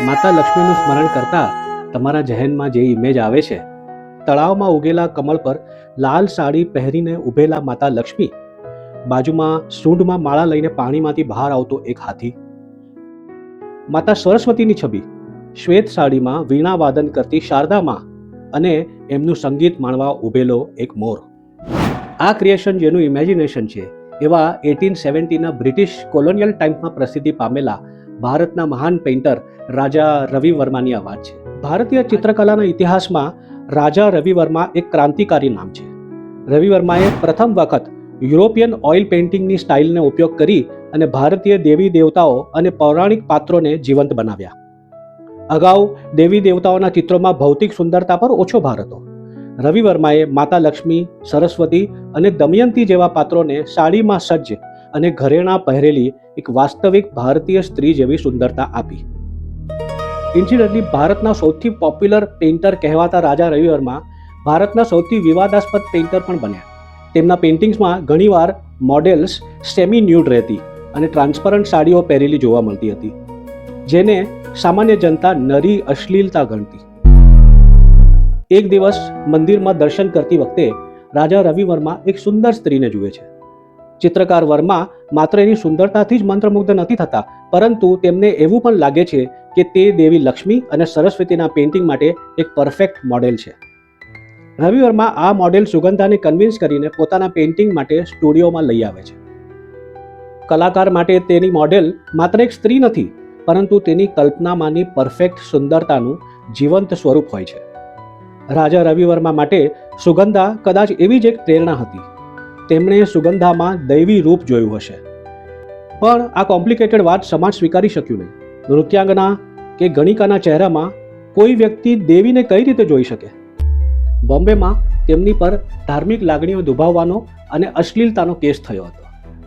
માતા લક્ષ્મીનું સ્મરણ કરતા તમારા જહેનમાં જે ઇમેજ આવે છે, તળાવમાં ઉગેલા કમળ પર લાલ સાડી પહેરીને ઊભેલા માતા લક્ષ્મી, બાજુમાં સૂંઢમાં માળા લઈને પાણીમાંથી બહાર આવતો એક હાથી, માતા સરસ્વતીની છબી શ્વેત સાડીમાં વીણા વાદન કરતી શારદા માં અને એમનું સંગીત માણવા ઊભેલો એક મોર. આ ક્રિએશન જેનું ઇમેજિનેશન છે એવા 1870ના બ્રિટિશ કોલોનિયલ ટાઈમમાં પ્રસિદ્ધિ પામેલા ભારતના મહાન પેઇન્ટર રાજા રવિ વર્માની આ વાત છે. ભારતીય ચિત્રકલાના ઇતિહાસમાં રાજા રવિ વર્મા એક ક્રાંતિકારી નામ છે. રવિ વર્માએ પ્રથમ વખત યુરોપિયન ઓઇલ પેઇન્ટિંગની સ્ટાઇલનો ઉપયોગ કરી અને ભારતીય દેવી દેવતાઓ અને પૌરાણિક પાત્રોને જીવંત બનાવ્યા. અગાઉ દેવી દેવતાઓના ચિત્રોમાં ભૌતિક સુંદરતા પર ઓછો ભાર હતો. રવિ વર્માએ માતા લક્ષ્મી, સરસ્વતી અને દમયંતી જેવા પાત્રોને સાડીમાં સજ્જ અને ઘરેણાં પહેરેલી એક વાસ્તવિક ભારતીય સ્ત્રી જેવી સુંદરતા આપી. ઇન્સિડન્ટલી ભારતના સૌથી પોપ્યુલર પેઇન્ટર કહેવાતા રાજા રવિ વર્મા ભારતના સૌથી વિવાદાસ્પદ પેઇન્ટર પણ બન્યા. તેમના પેઇન્ટિંગ્સમાં ઘણીવાર મોડેલ્સ સેમી ન્યૂડ રહેતી અને ટ્રાન્સપરન્ટ સાડીઓ પહેરેલી જોવા મળતી હતી, જેને સામાન્ય જનતા નરી અશ્લીલતા ગણતી. એક દિવસ મંદિરમાં દર્શન કરતી વખતે રાજા રવિ વર્મા એક સુંદર સ્ત્રીને જુએ છે. ચિત્રકાર વર્મા માત્ર એની સુંદરતાથી જ મંત્રમુગ્ધ નથી થતા, પરંતુ તેમને એવું પણ લાગે છે કે તે દેવી લક્ષ્મી અને સરસ્વતીના પેઇન્ટિંગ માટે એક પરફેક્ટ મોડેલ છે. રવિ વર્મા આ મોડેલ સુગંધાને કન્વિન્સ કરીને પોતાના પેઇન્ટિંગ માટે સ્ટુડિયોમાં લઈ આવે છે. કલાકાર માટે તેની મોડેલ માત્ર એક સ્ત્રી નથી, પરંતુ તેની કલ્પનામાંની પરફેક્ટ સુંદરતાનું જીવંત સ્વરૂપ હોય છે. રાજા રવિ વર્મા માટે સુગંધા કદાચ એવી જ એક પ્રેરણા હતી. તેમણે સુગંધામાં દૈવી રૂપ જોયું હશે, પણ આ કોમ્પ્લિકેટેડ વાત સમાજ સ્વીકારી શક્યું નહીં. નૃત્યાંગના કે ગણિકાના ચહેરામાં કોઈ વ્યક્તિ દેવીને કઈ રીતે જોઈ શકે? બોમ્બેમાં તેમની પર ધાર્મિક લાગણીઓ દુભાવવાનો અને અશ્લીલતાનો કેસ થયો હતો.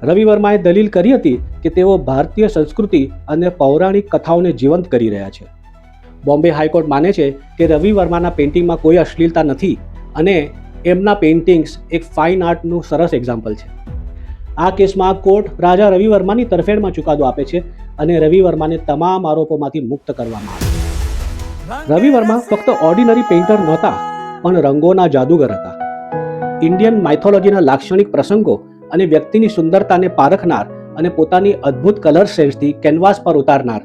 રવિ વર્માએ દલીલ કરી હતી કે તેઓ ભારતીય સંસ્કૃતિ અને પૌરાણિક કથાઓને જીવંત કરી રહ્યા છે. બોમ્બે હાઈકોર્ટ માને છે કે રવિ વર્માના પેઇન્ટિંગમાં કોઈ અશ્લીલતા નથી અને એમના પેઇન્ટિંગ્સ એક ફાઇન આર્ટનું સરસ એક્ઝામ્પલ છે. આ કેસમાં કોર્ટ રાજા રવિ વર્માની તરફેણમાં ચુકાદો આપે છે અને રવિ વર્માને તમામ આરોપોમાંથી મુક્ત કરવામાં આવે. રવિ વર્મા ફક્ત ઓર્ડિનરી પેઇન્ટર નહોતા, પણ રંગોના જાદુગર હતા. ઇન્ડિયન માઇથોલોજીના લાક્ષણિક પ્રસંગો અને વ્યક્તિની સુંદરતાને પારખનાર અને પોતાની અદ્ભુત કલર સેન્સથી કેનવાસ પર ઉતારનાર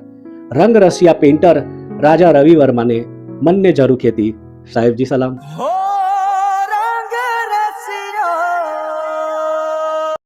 રંગરસિયા પેઇન્ટર રાજા રવિ વર્માને મનને ઝરૂખી હતી. સાહેબજી સલામ.